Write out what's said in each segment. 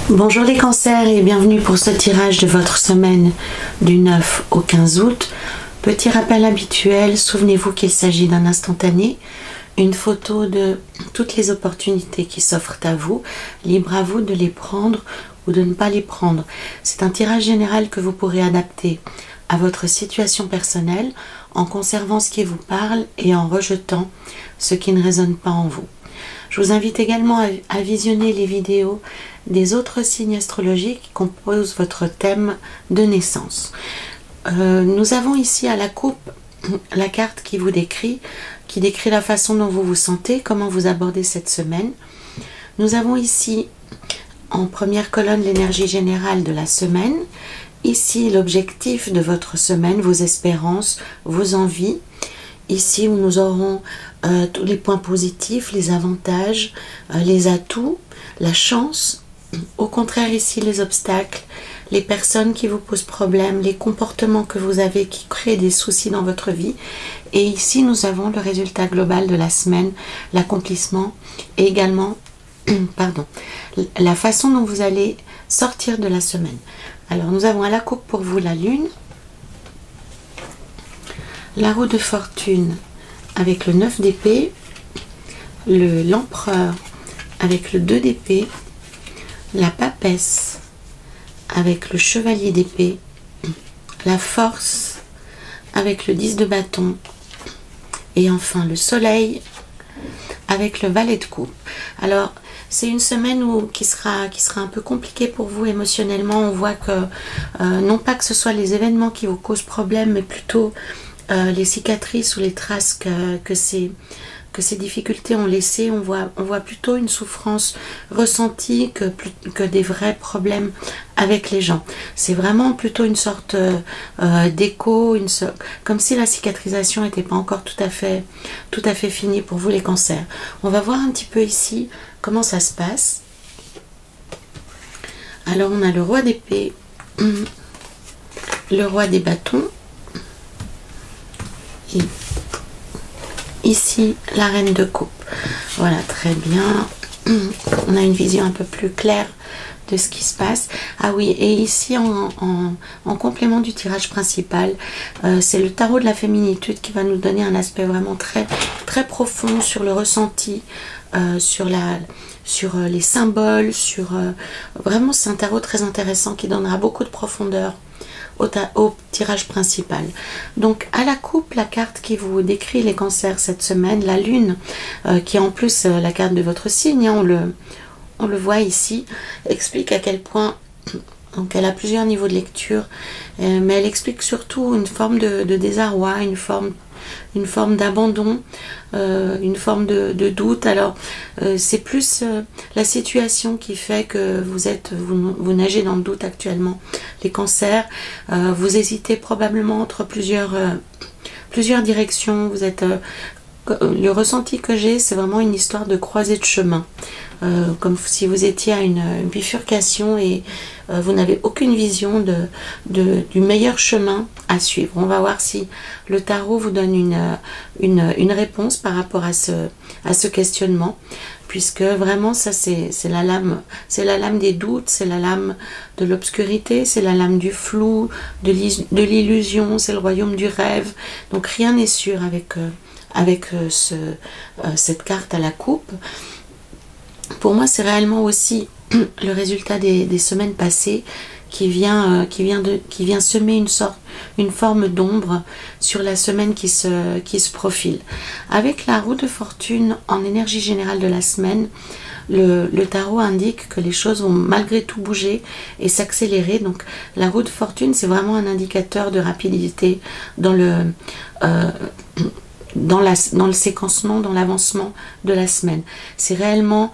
Bonjour les cancers et bienvenue pour ce tirage de votre semaine du 9 au 15 août. Petit rappel habituel, souvenez-vous qu'il s'agit d'un instantané, une photo de toutes les opportunités qui s'offrent à vous, libre à vous de les prendre ou de ne pas les prendre. C'est un tirage général que vous pourrez adapter à votre situation personnelle en conservant ce qui vous parle et en rejetant ce qui ne résonne pas en vous. Je vous invite également à visionner les vidéos des autres signes astrologiques qui composent votre thème de naissance. Nous avons ici à la coupe la carte qui vous décrit, qui décrit la façon dont vous vous sentez, comment vous abordez cette semaine. Nous avons ici en première colonne l'énergie générale de la semaine. Ici l'objectif de votre semaine, vos espérances, vos envies. Ici où nous aurons tous les points positifs, les avantages, les atouts, la chance. Au contraire ici les obstacles, les personnes qui vous posent problème, les comportements que vous avez qui créent des soucis dans votre vie. Et ici nous avons le résultat global de la semaine, l'accomplissement et également la façon dont vous allez sortir de la semaine. Alors nous avons à la coupe pour vous la lune, la roue de fortune avec le 9 d'épée, l'empereur avec le 2 d'épée, la papesse avec le chevalier d'épée, la force avec le 10 de bâton et enfin le soleil avec le valet de coupe. Alors c'est une semaine qui sera un peu compliquée pour vous émotionnellement. On voit que non pas que ce soit les événements qui vous causent problème, mais plutôt les cicatrices ou les traces que ces difficultés ont laissé. On voit plutôt une souffrance ressentie que des vrais problèmes avec les gens. C'est vraiment plutôt une sorte d'écho, comme si la cicatrisation n'était pas encore tout à fait finie pour vous les cancers. On va voir un petit peu ici comment ça se passe. Alors on a le roi d'épée, le roi des bâtons, et ici la reine de coupe. Voilà, très bien. On a une vision un peu plus claire de ce qui se passe. Ah oui, et ici en complément du tirage principal, c'est le tarot de la féminitude qui va nous donner un aspect vraiment très très profond sur le ressenti, sur les symboles, vraiment c'est un tarot très intéressant qui donnera beaucoup de profondeur au tirage principal. Donc à la coupe, la carte qui vous décrit les cancers cette semaine, la lune, qui est en plus la carte de votre signe, hein, on le voit ici, explique à quel point, donc elle a plusieurs niveaux de lecture, mais elle explique surtout une forme de désarroi, une forme d'abandon, une forme de doute. Alors c'est plus la situation qui fait que vous nagez dans le doute actuellement, les cancers. Vous hésitez probablement entre plusieurs directions. Vous êtes le ressenti que j'ai, c'est vraiment une histoire de croisée de chemin, comme si vous étiez à une bifurcation et vous n'avez aucune vision du meilleur chemin à suivre. On va voir si le tarot vous donne une réponse par rapport à ce questionnement, puisque vraiment ça c'est la lame des doutes, c'est la lame de l'obscurité, c'est la lame du flou, de l'illusion, c'est le royaume du rêve. Donc rien n'est sûr avec cette carte à la coupe. Pour moi c'est réellement aussi le résultat des semaines passées qui vient semer une forme d'ombre sur la semaine qui se profile. Avec la roue de fortune en énergie générale de la semaine, le tarot indique que les choses vont malgré tout bouger et s'accélérer. Donc la roue de fortune, c'est vraiment un indicateur de rapidité dans le séquencement, dans l'avancement de la semaine. C'est réellement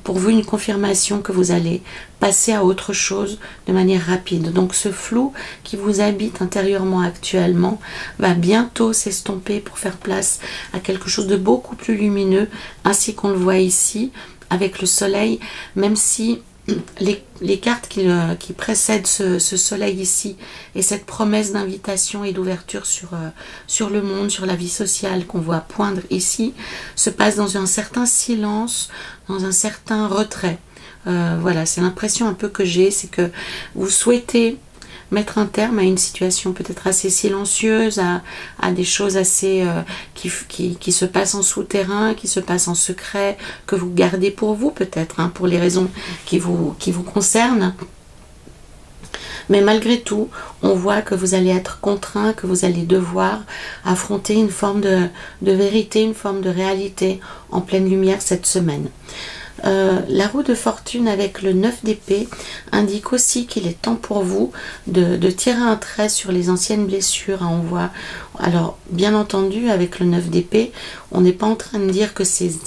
pour vous une confirmation que vous allez passer à autre chose de manière rapide. Donc ce flou qui vous habite intérieurement actuellement va bientôt s'estomper pour faire place à quelque chose de beaucoup plus lumineux, ainsi qu'on le voit ici avec le soleil, même si les cartes qui précèdent ce soleil ici et cette promesse d'invitation et d'ouverture sur le monde, sur la vie sociale qu'on voit poindre ici, se passent dans un certain silence, dans un certain retrait. Voilà, c'est l'impression un peu que j'ai, c'est que vous souhaitez mettre un terme à une situation peut-être assez silencieuse, à des choses assez qui se passent en souterrain, qui se passent en secret, que vous gardez pour vous peut-être, hein, pour les raisons qui vous concernent. Mais malgré tout, on voit que vous allez être contraint, que vous allez devoir affronter une forme de vérité, une forme de réalité en pleine lumière cette semaine. La roue de fortune avec le 9 d'épée indique aussi qu'il est temps pour vous de tirer un trait sur les anciennes blessures. Hein, on voit, alors bien entendu avec le 9 d'épée, on n'est pas en train de dire que ces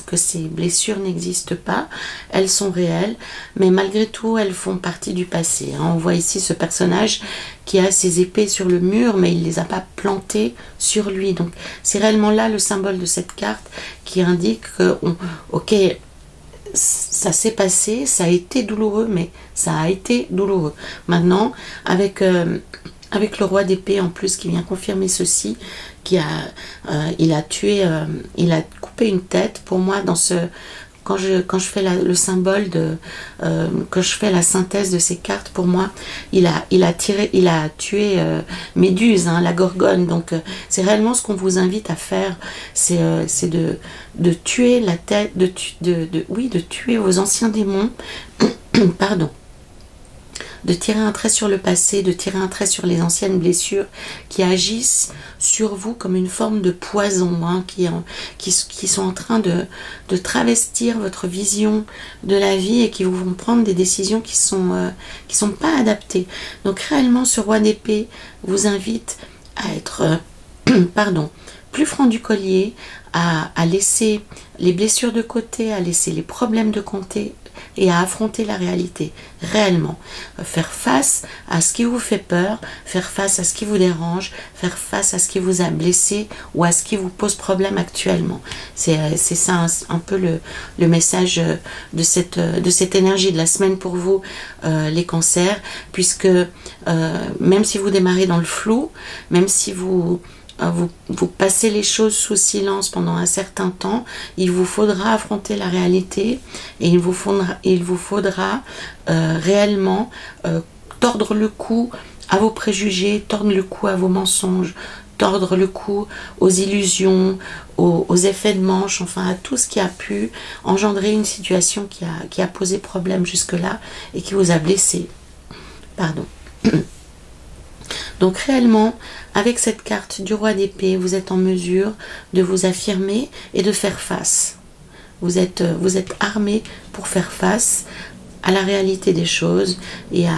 blessures n'existent pas, elles sont réelles, mais malgré tout elles font partie du passé. Hein. On voit ici ce personnage qui a ses épées sur le mur, mais il ne les a pas plantées sur lui. Donc c'est réellement là le symbole de cette carte qui indique que, ok, ça s'est passé, ça a été douloureux, mais ça a été douloureux. Maintenant, avec le roi d'épée en plus qui vient confirmer ceci, il a coupé une tête. Pour moi, quand je fais le symbole que je fais la synthèse de ces cartes, pour moi, il a tué Méduse, hein, la Gorgone. Donc c'est réellement ce qu'on vous invite à faire, c'est de tuer la tête, de tuer vos anciens démons, pardon. De tirer un trait sur le passé, de tirer un trait sur les anciennes blessures qui agissent sur vous comme une forme de poison, hein, qui sont en train de travestir votre vision de la vie et qui vous font prendre des décisions qui sont pas adaptées. Donc réellement, ce roi d'épée vous invite à être plus franc du collier, à laisser les blessures de côté, à laisser les problèmes de côté et à affronter la réalité réellement, faire face à ce qui vous fait peur, faire face à ce qui vous dérange, faire face à ce qui vous a blessé ou à ce qui vous pose problème actuellement. C'est ça un peu le message de cette énergie de la semaine pour vous, les cancers, puisque même si vous démarrez dans le flou, même si vous passez les choses sous silence pendant un certain temps, il vous faudra affronter la réalité et il vous faudra réellement tordre le cou à vos préjugés, tordre le cou à vos mensonges, tordre le cou aux illusions, aux effets de manche, enfin à tout ce qui a pu engendrer une situation qui a posé problème jusque-là et qui vous a blessé. Pardon. Donc réellement, avec cette carte du roi d'épée, vous êtes en mesure de vous affirmer et de faire face. Vous êtes armé pour faire face à la réalité des choses et à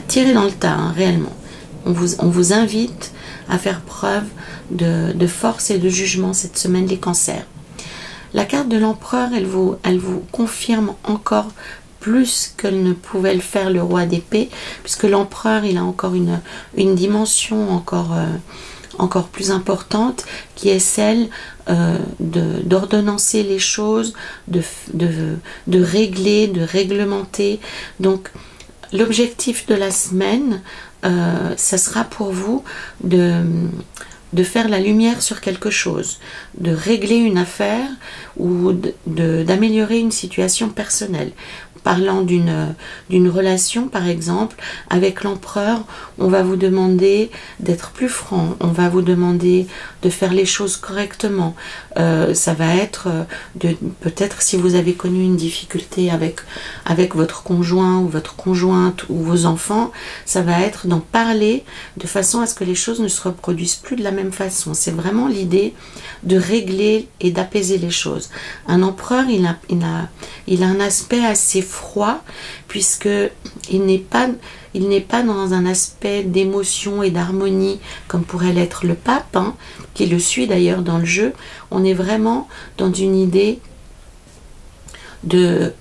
tirer dans le tas, hein, réellement. On vous invite à faire preuve de force et de jugement cette semaine, les cancers. La carte de l'empereur, elle vous confirme encore plus qu'elle ne pouvait le faire le roi d'épée, puisque l'empereur, il a encore une dimension encore plus importante, qui est celle d'ordonnancer les choses, de régler, de réglementer. Donc l'objectif de la semaine, ça sera pour vous de faire la lumière sur quelque chose, de régler une affaire ou d'améliorer une situation personnelle. Parlant d'une relation, par exemple, avec l'empereur, on va vous demander d'être plus franc, on va vous demander de faire les choses correctement. Ça va être peut-être si vous avez connu une difficulté avec votre conjoint ou votre conjointe ou vos enfants, ça va être d'en parler de façon à ce que les choses ne se reproduisent plus de la même façon. C'est vraiment l'idée de régler et d'apaiser les choses. Un empereur, il a un aspect assez froid, puisque il n'est pas dans un aspect d'émotion et d'harmonie comme pourrait l'être le pape, hein, qui le suit d'ailleurs dans le jeu. On est vraiment dans une idée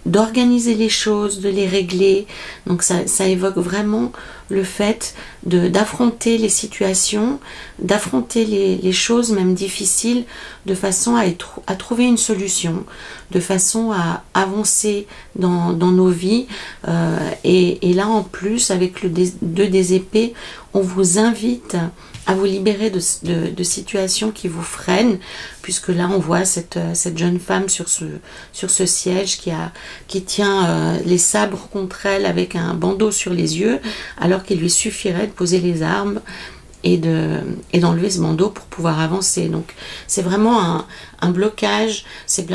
d'organiser les choses, de les régler. Donc ça évoque vraiment le fait d'affronter les situations, d'affronter les choses même difficiles, de façon à trouver une solution, de façon à avancer dans nos vies. Et là en plus, avec le 2 des épées, on vous invite à vous libérer de situations qui vous freinent, puisque là on voit cette jeune femme sur ce siège qui tient les sabres contre elle avec un bandeau sur les yeux, alors qu'il lui suffirait de poser les armes et d'enlever ce bandeau pour pouvoir avancer. Donc c'est vraiment un blocage, c'est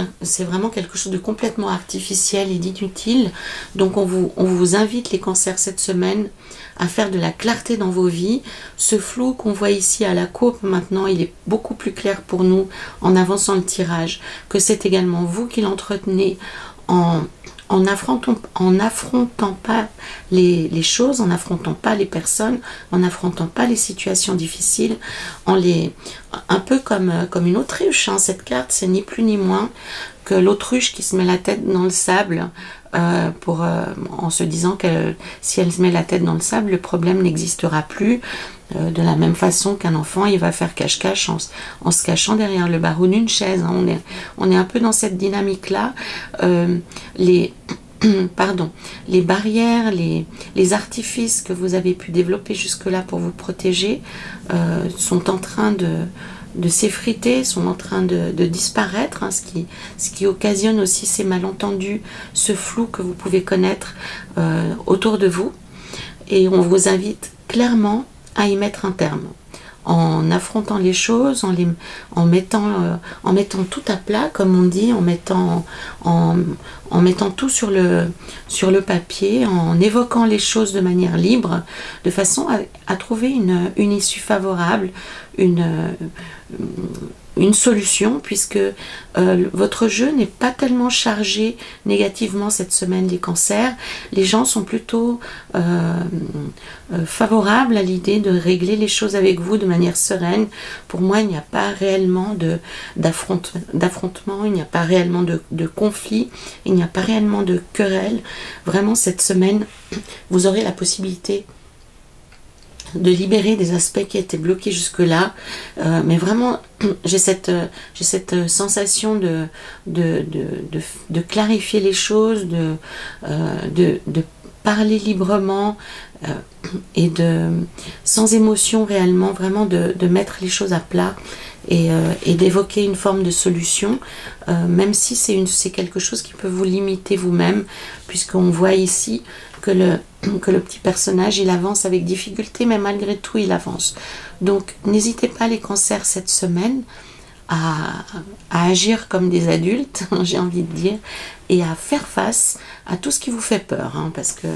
vraiment quelque chose de complètement artificiel et d'inutile. Donc on vous invite, les cancers, cette semaine à faire de la clarté dans vos vies. Ce flou qu'on voit ici à la courbe maintenant, il est beaucoup plus clair pour nous en avançant le tirage, que c'est également vous qui l'entretenez en n'affrontant pas les choses, en n'affrontant pas les personnes, en n'affrontant pas les situations difficiles, un peu comme une autruche, hein. Cette carte, c'est ni plus ni moins que l'autruche qui se met la tête dans le sable en se disant que si elle se met la tête dans le sable, le problème n'existera plus. De la même façon qu'un enfant, il va faire cache-cache en se cachant derrière le barreau d'une chaise, hein. On est un peu dans cette dynamique-là. Les barrières, les artifices que vous avez pu développer jusque-là pour vous protéger sont en train de s'effriter, sont en train de disparaître, hein, ce qui occasionne aussi ces malentendus, ce flou que vous pouvez connaître autour de vous. Et on vous invite clairement à y mettre un terme, en affrontant les choses, en mettant tout à plat, comme on dit, en mettant tout sur le papier, en évoquant les choses de manière libre, de façon à trouver une issue favorable, une solution, puisque votre jeu n'est pas tellement chargé négativement cette semaine, les cancers. Les gens sont plutôt favorables à l'idée de régler les choses avec vous de manière sereine. Pour moi, il n'y a pas réellement d'affrontement, il n'y a pas réellement de conflit, il n'y a pas réellement de querelle. Vraiment, cette semaine, vous aurez la possibilité de libérer des aspects qui étaient bloqués jusque-là, mais vraiment j'ai cette sensation de clarifier les choses, de parler librement et sans émotion réellement, vraiment de mettre les choses à plat et d'évoquer une forme de solution, même si c'est quelque chose qui peut vous limiter vous-même, puisqu'on voit ici que le petit personnage, il avance avec difficulté, mais malgré tout, il avance. Donc, n'hésitez pas, les cancers, cette semaine, à agir comme des adultes, j'ai envie de dire, et à faire face à tout ce qui vous fait peur, hein, parce que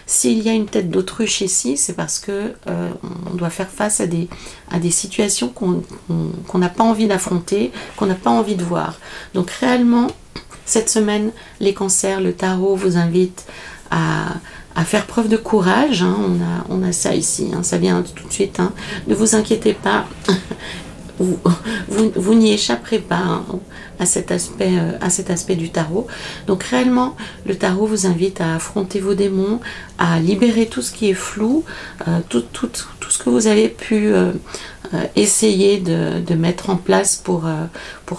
s'il y a une tête d'autruche ici, c'est parce que on doit faire face à des situations qu'on n'a pas envie d'affronter, qu'on n'a pas envie de voir. Donc, réellement, cette semaine, les cancers, le tarot vous invite à faire preuve de courage, hein. On a ça ici, hein, ça vient tout de suite, hein. Ne vous inquiétez pas, vous n'y échapperez pas, hein, à cet aspect du tarot. Donc réellement, le tarot vous invite à affronter vos démons, à libérer tout ce qui est flou, tout ce que vous avez pu essayer de mettre en place pour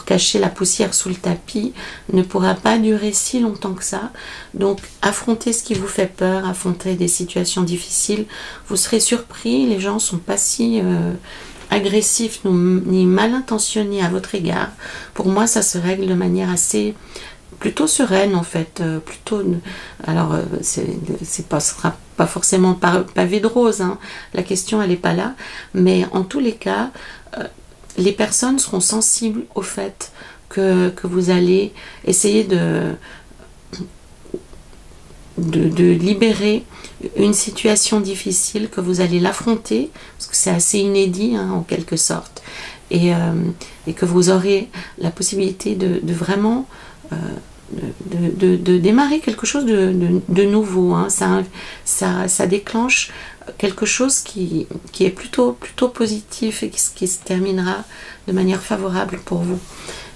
cacher la poussière sous le tapis ne pourra pas durer si longtemps que ça. Donc affrontez ce qui vous fait peur, affrontez des situations difficiles, vous serez surpris, les gens ne sont pas si agressifs ni mal intentionnés à votre égard. Pour moi, ça se règle de manière plutôt sereine, en fait, alors sera pas forcément pavé de rose, hein. La question, elle n'est pas là, mais en tous les cas, les personnes seront sensibles au fait que vous allez essayer de libérer une situation difficile, que vous allez l'affronter, parce que c'est assez inédit, hein, en quelque sorte, et que vous aurez la possibilité de vraiment de démarrer quelque chose de nouveau, hein. Ça déclenche quelque chose qui est plutôt positif et qui se terminera de manière favorable pour vous.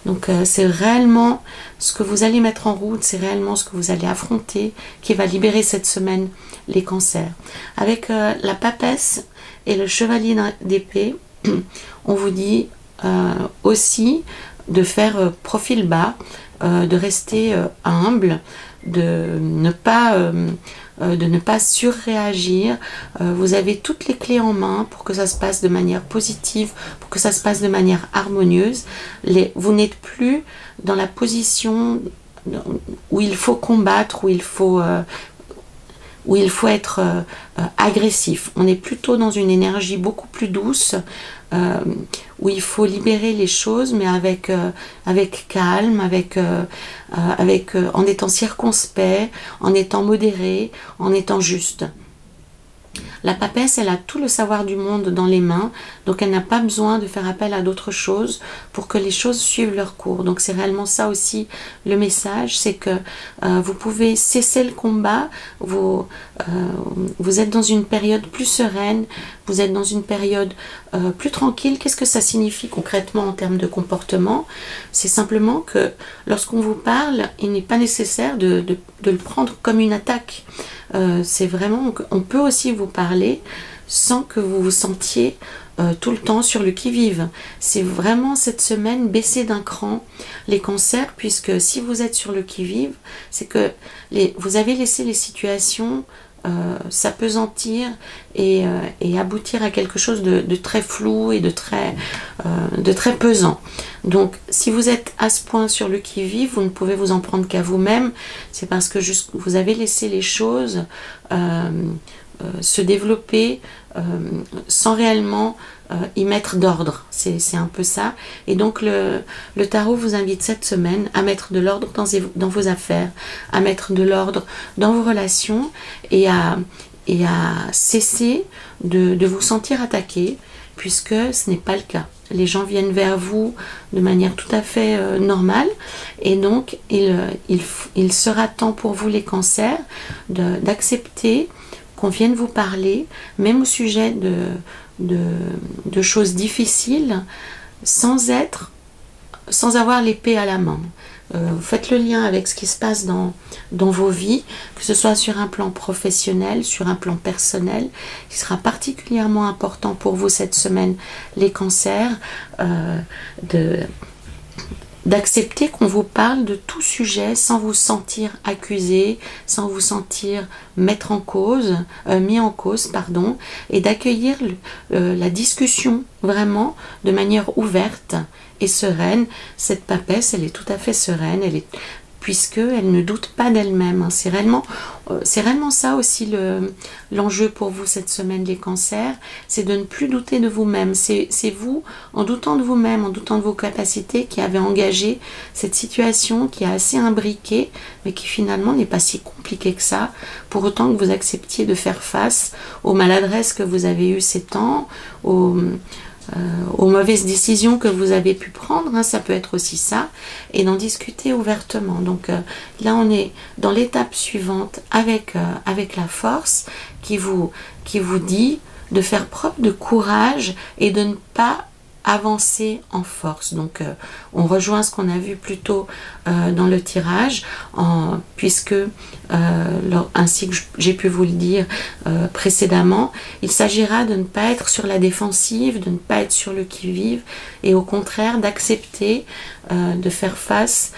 Donc c'est réellement ce que vous allez mettre en route, c'est réellement ce que vous allez affronter qui va libérer cette semaine les cancers. Avec la papesse et le chevalier d'épée, on vous dit aussi de faire profil bas, de rester humble, de ne pas surréagir. Vous avez toutes les clés en main pour que ça se passe de manière positive, pour que ça se passe de manière harmonieuse. Vous n'êtes plus dans la position où il faut combattre, où il faut être agressif. On est plutôt dans une énergie beaucoup plus douce, où il faut libérer les choses, mais avec calme, en étant circonspect, en étant modéré, en étant juste. La papesse, elle a tout le savoir du monde dans les mains, donc elle n'a pas besoin de faire appel à d'autres choses pour que les choses suivent leur cours. Donc c'est réellement ça aussi le message, c'est que vous pouvez cesser le combat, vous êtes dans une période plus sereine, vous êtes dans une période plus tranquille. Qu'est-ce que ça signifie concrètement en termes de comportement? C'est simplement que lorsqu'on vous parle, il n'est pas nécessaire de le prendre comme une attaque. C'est vraiment, on peut aussi vous parler sans que vous vous sentiez tout le temps sur le qui-vive. C'est vraiment cette semaine baisser d'un cran les cancers, puisque si vous êtes sur le qui-vive, c'est que vous avez laissé les situations s'apesantir et aboutir à quelque chose de très flou et de très pesant. Donc si vous êtes à ce point sur le qui-vive, vous ne pouvez vous en prendre qu'à vous-même. C'est parce que vous avez laissé les choses se développer sans réellement y mettre d'ordre. C'est un peu ça. Et donc le tarot vous invite cette semaine à mettre de l'ordre dans vos affaires, à mettre de l'ordre dans vos relations et à cesser de vous sentir attaqué, puisque ce n'est pas le cas. Les gens viennent vers vous de manière tout à fait normale, et donc il sera temps pour vous, les cancers, d'accepter qu'on vienne vous parler, même au sujet de choses difficiles, sans avoir l'épée à la main. Faites le lien avec ce qui se passe dans vos vies, que ce soit sur un plan professionnel, sur un plan personnel, qui sera particulièrement important pour vous cette semaine, les cancers, d'accepter qu'on vous parle de tout sujet sans vous sentir accusé, sans vous sentir mis en cause, et d'accueillir la discussion vraiment de manière ouverte et sereine. Cette papesse, elle est tout à fait sereine, puisqu'elle ne doute pas d'elle-même. C'est réellement ça aussi l'enjeu pour vous cette semaine, les cancers, c'est de ne plus douter de vous-même. C'est vous, en doutant de vous-même, en doutant de vos capacités, qui avez engagé cette situation qui est assez imbriquée, mais qui finalement n'est pas si compliquée que ça, pour autant que vous acceptiez de faire face aux maladresses que vous avez eues ces temps, aux mauvaises décisions que vous avez pu prendre, ça peut être aussi ça, et d'en discuter ouvertement. Donc là on est dans l'étape suivante avec la force qui vous dit de faire preuve de courage et de ne pas avancer en force. Donc on rejoint ce qu'on a vu plus tôt dans le tirage, puisque ainsi que j'ai pu vous le dire précédemment, il s'agira de ne pas être sur la défensive, de ne pas être sur le qui-vive, et au contraire d'accepter de faire face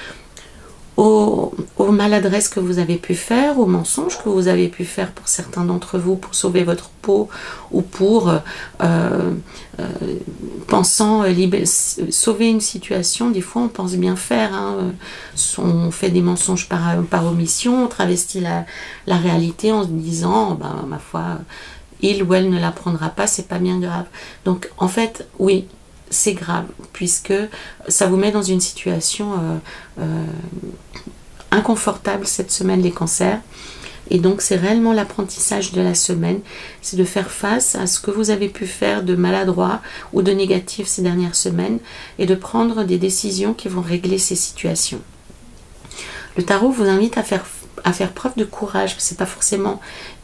aux maladresses que vous avez pu faire, aux mensonges que vous avez pu faire pour certains d'entre vous pour sauver votre peau, ou pour pensant sauver une situation. Des fois on pense bien faire, on fait des mensonges par omission, on travestit la réalité en se disant ma foi, il ou elle ne l'apprendra pas, c'est pas bien grave. Donc en fait oui, c'est grave, puisque ça vous met dans une situation inconfortable cette semaine, les cancers. Et donc c'est réellement l'apprentissage de la semaine, c'est de faire face à ce que vous avez pu faire de maladroit ou de négatif ces dernières semaines, et de prendre des décisions qui vont régler ces situations. Le tarot vous invite à faire preuve de courage. C'est pas forcément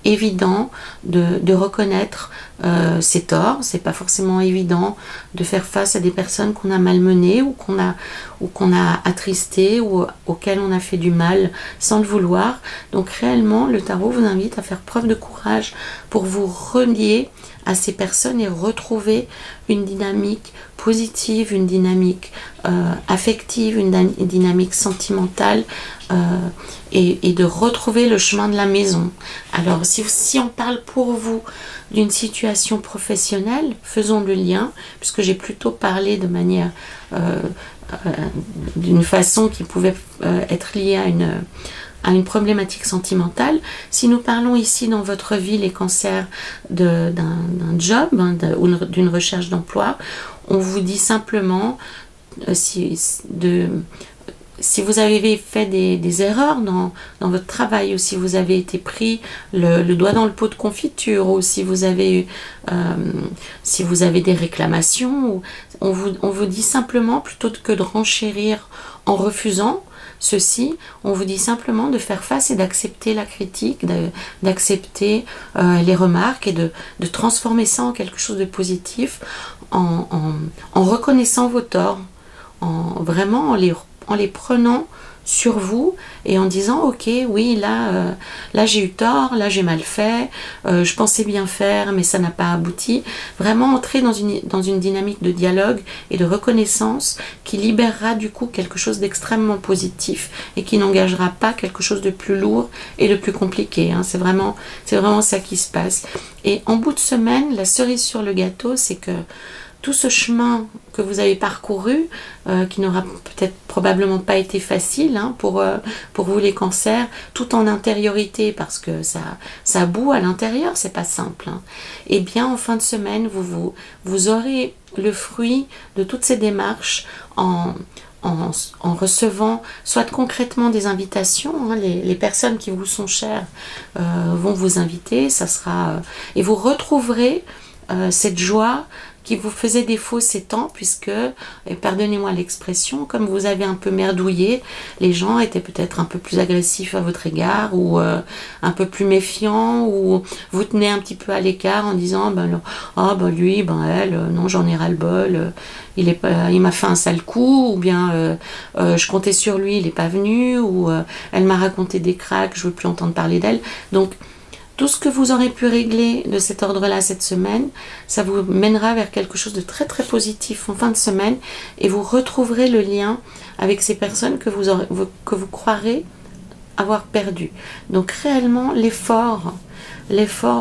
évident de reconnaître ses torts. C'est pas forcément évident de faire face à des personnes qu'on a malmenées ou qu'on a attristées ou auxquelles on a fait du mal sans le vouloir. Donc réellement, le tarot vous invite à faire preuve de courage pour vous relier à ces personnes et retrouver une dynamique positive, une dynamique affective, une dynamique sentimentale et de retrouver le chemin de la maison. Alors si on parle pour vous d'une situation professionnelle, faisons le lien, puisque j'ai plutôt parlé de manière d'une façon qui pouvait être liée à une problématique sentimentale. Si nous parlons ici dans votre vie, les cancers d'un job ou d'une recherche d'emploi, on vous dit simplement si vous avez fait des erreurs dans votre travail, ou si vous avez été pris le doigt dans le pot de confiture, ou si vous avez des réclamations, on vous dit simplement, plutôt que de renchérir en refusant ceci, on vous dit simplement de faire face et d'accepter la critique, d'accepter les remarques et de transformer ça en quelque chose de positif en reconnaissant vos torts, vraiment en les prenant sur vous et en disant ok, oui, là j'ai eu tort, là j'ai mal fait, je pensais bien faire mais ça n'a pas abouti. Vraiment entrer dans une dynamique de dialogue et de reconnaissance qui libérera du coup quelque chose d'extrêmement positif et qui n'engagera pas quelque chose de plus lourd et de plus compliqué, hein. C'est vraiment ça qui se passe. Et en bout de semaine, la cerise sur le gâteau, c'est que tout ce chemin que vous avez parcouru, qui n'aura peut-être probablement pas été facile, hein, pour vous les cancers, tout en intériorité, parce que ça boue à l'intérieur, c'est pas simple, hein. Et bien en fin de semaine, vous aurez le fruit de toutes ces démarches en recevant soit concrètement des invitations, hein, les personnes qui vous sont chères vont vous inviter, ça sera et vous retrouverez cette joie qui vous faisait défaut ces temps, puisque, pardonnez-moi l'expression, comme vous avez un peu merdouillé, les gens étaient peut-être un peu plus agressifs à votre égard, ou un peu plus méfiants, ou vous tenez un petit peu à l'écart en disant lui, elle, non, j'en ai ras-le-bol, il m'a fait un sale coup, ou bien je comptais sur lui, il n'est pas venu, ou elle m'a raconté des cracks, je veux plus entendre parler d'elle. Donc tout ce que vous aurez pu régler de cet ordre-là cette semaine, ça vous mènera vers quelque chose de très très positif en fin de semaine, et vous retrouverez le lien avec ces personnes que vous croirez avoir perdu. Donc réellement, l'effort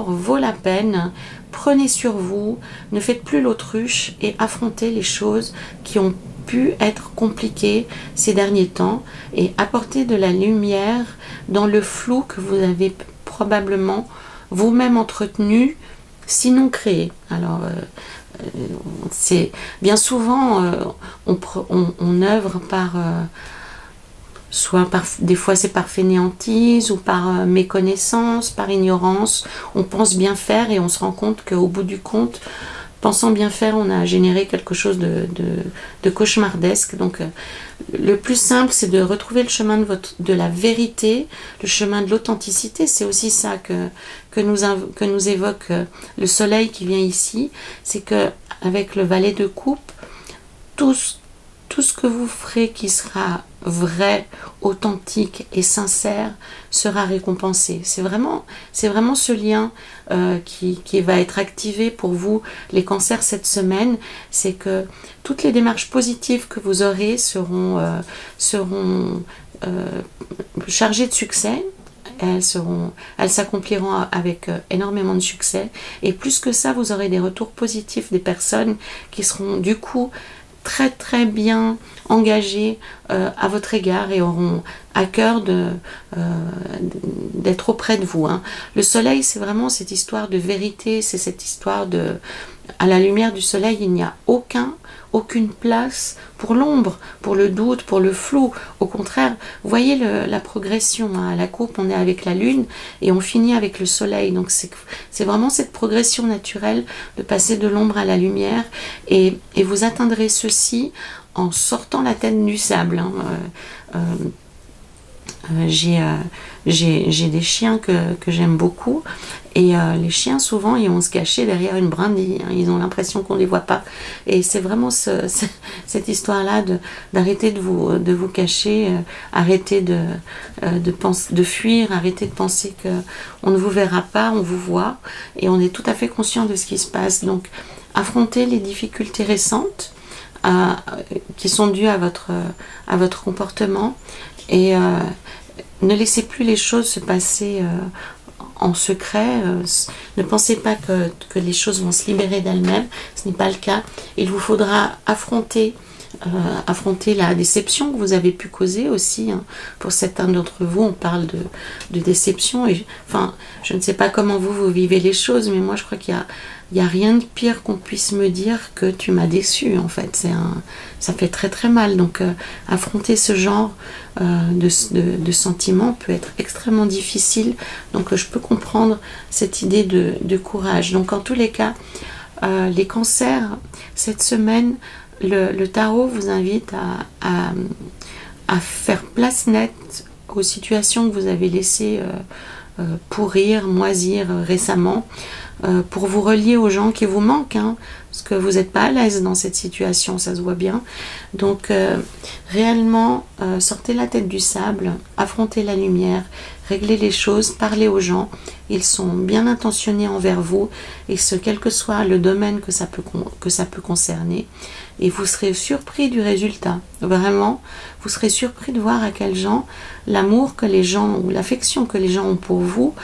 vaut la peine. Prenez sur vous, ne faites plus l'autruche et affrontez les choses qui ont pu être compliquées ces derniers temps, et apportez de la lumière dans le flou que vous avez probablement vous-même entretenu, sinon créé. Alors c'est bien souvent on œuvre des fois c'est par fainéantise ou par méconnaissance, par ignorance. On pense bien faire et on se rend compte qu'au bout du compte, pensant bien faire, on a généré quelque chose de cauchemardesque. Donc le plus simple, c'est de retrouver le chemin de la vérité, le chemin de l'authenticité. C'est aussi ça que nous évoque le soleil qui vient ici. C'est que avec le valet de coupe, tout ce que vous ferez qui sera vrai, authentique et sincère sera récompensé. C'est vraiment ce lien qui va être activé pour vous, les cancers, cette semaine. C'est que toutes les démarches positives que vous aurez seront chargées de succès. Elles s'accompliront avec énormément de succès. Et plus que ça, vous aurez des retours positifs des personnes qui seront du coup très très bien engagés à votre égard et auront à cœur d'être auprès de vous, hein. Le soleil, c'est vraiment cette histoire de vérité, c'est cette histoire à la lumière du soleil, il n'y a aucune place pour l'ombre, pour le doute, pour le flou. Au contraire, voyez la progression, hein. À la coupe, on est avec la lune et on finit avec le soleil. Donc c'est vraiment cette progression naturelle de passer de l'ombre à la lumière, et vous atteindrez ceci en sortant la tête du sable, hein. J'ai des chiens que j'aime beaucoup, et les chiens souvent ils vont se cacher derrière une brindille, hein, ils ont l'impression qu'on ne les voit pas, et c'est vraiment cette histoire là d'arrêter de vous cacher, arrêter de fuir, arrêter de penser que on ne vous verra pas, on vous voit, et on est tout à fait conscient de ce qui se passe. Donc affronter les difficultés récentes qui sont dues à votre comportement, et ne laissez plus les choses se passer en secret. Ne pensez pas que les choses vont se libérer d'elles-mêmes. Ce n'est pas le cas. Il vous faudra affronter la déception que vous avez pu causer aussi, hein. Pour certains d'entre vous, on parle de déception. Et, enfin, je ne sais pas comment vous vivez les choses, mais moi je crois qu'il y a rien de pire qu'on puisse me dire que tu m'as déçu. En fait, ça fait très très mal. Donc affronter ce genre de sentiments peut être extrêmement difficile. Donc je peux comprendre cette idée de courage. Donc en tous les cas, les cancers, cette semaine, le tarot vous invite à faire place nette aux situations que vous avez laissées pourrir, moisir récemment, pour vous relier aux gens qui vous manquent, hein, parce que vous n'êtes pas à l'aise dans cette situation, ça se voit bien. Donc réellement, sortez la tête du sable, affrontez la lumière, réglez les choses, parlez aux gens, ils sont bien intentionnés envers vous, et quel que soit le domaine que ça peut concerner, et vous serez surpris du résultat. Vraiment, vous serez surpris de voir à quel genre l'amour que les gens, ou l'affection que les gens ont pour vous,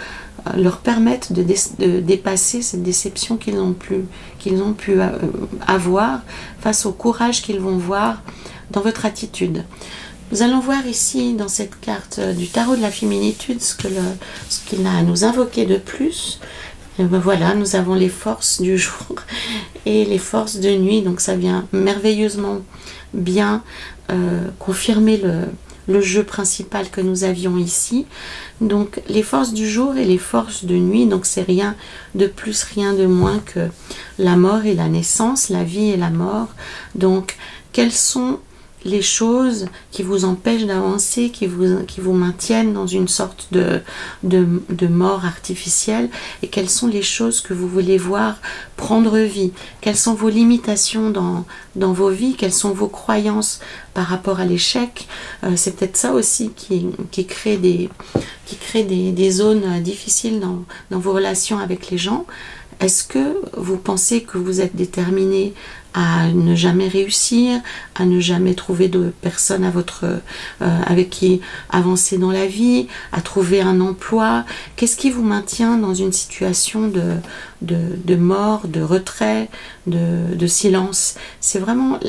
leur permettent de dépasser cette déception qu'ils ont pu avoir face au courage qu'ils vont voir dans votre attitude. Nous allons voir ici dans cette carte du tarot de la féminitude ce qu'il a à nous invoquer de plus. Et ben voilà, nous avons les forces du jour et les forces de nuit, donc ça vient merveilleusement bien confirmer le jeu principal que nous avions ici. Donc les forces du jour et les forces de nuit, donc c'est rien de plus, rien de moins que la mort et la naissance, la vie et la mort. Donc quelles sont les choses qui vous empêchent d'avancer, qui vous maintiennent dans une sorte de mort artificielle, et quelles sont les choses que vous voulez voir prendre vie, quelles sont vos limitations dans vos vies, quelles sont vos croyances par rapport à l'échec. C'est peut-être ça aussi qui crée des zones difficiles dans vos relations avec les gens. Est-ce que vous pensez que vous êtes déterminé à ne jamais réussir, à ne jamais trouver de personne avec qui avancer dans la vie, à trouver un emploi? Qu'est-ce qui vous maintient dans une situation de mort, de retrait, de silence? C'est vraiment...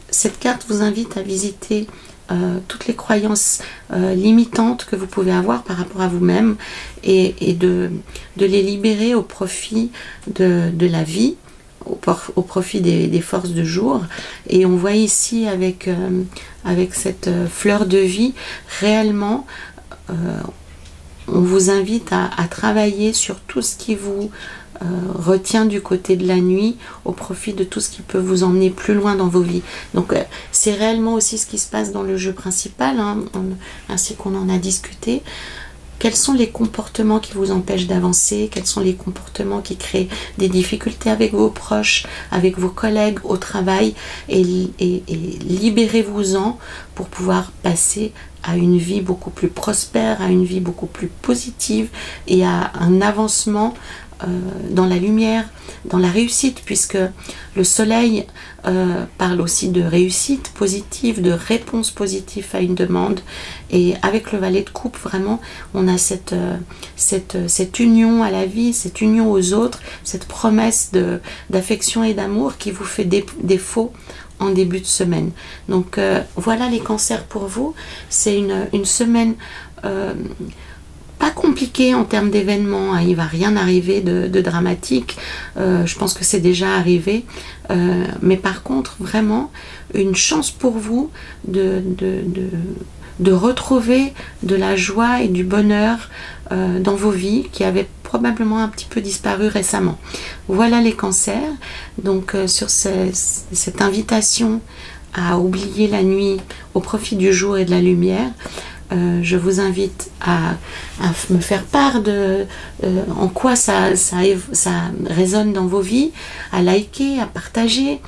Cette carte vous invite à visiter toutes les croyances limitantes que vous pouvez avoir par rapport à vous-même, et de les libérer au profit de la vie, au profit des forces de jour. Et on voit ici avec cette fleur de vie, réellement on vous invite à travailler sur tout ce qui vous retient du côté de la nuit, au profit de tout ce qui peut vous emmener plus loin dans vos vies. Donc c'est réellement aussi ce qui se passe dans le jeu principal, hein, ainsi qu'on en a discuté. Quels sont les comportements qui vous empêchent d'avancer? Quels sont les comportements qui créent des difficultés avec vos proches, avec vos collègues au travail? Et libérez-vous-en pour pouvoir passer à une vie beaucoup plus prospère, à une vie beaucoup plus positive, et à un avancement dans la lumière, dans la réussite, puisque le soleil parle aussi de réussite positive, de réponse positive à une demande. Et avec le valet de coupe, vraiment, on a cette union à la vie, cette union aux autres, cette promesse d'affection et d'amour qui vous fait défaut en début de semaine. Donc voilà les cancers pour vous. C'est une semaine pas compliqué en termes d'événements, hein. Il ne va rien arriver de dramatique, je pense que c'est déjà arrivé, mais par contre vraiment une chance pour vous de retrouver de la joie et du bonheur dans vos vies qui avaient probablement un petit peu disparu récemment. Voilà les cancers. Donc sur cette invitation à oublier la nuit au profit du jour et de la lumière, Je vous invite à me faire part de en quoi ça résonne dans vos vies, à liker, à partager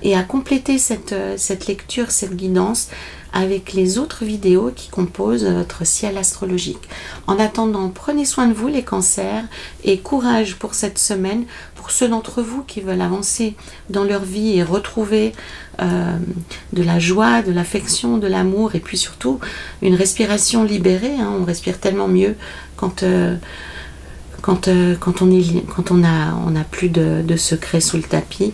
et à compléter cette lecture, cette guidance avec les autres vidéos qui composent votre ciel astrologique. En attendant, prenez soin de vous les cancers et courage pour cette semaine, pour ceux d'entre vous qui veulent avancer dans leur vie et retrouver de la joie, de l'affection, de l'amour et puis surtout une respiration libérée. Hein. On respire tellement mieux quand on n'a plus de secrets sous le tapis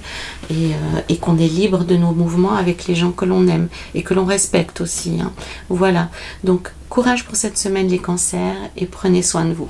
et qu'on est libre de nos mouvements avec les gens que l'on aime et que l'on respecte aussi. Hein. Voilà, donc courage pour cette semaine les cancers et prenez soin de vous.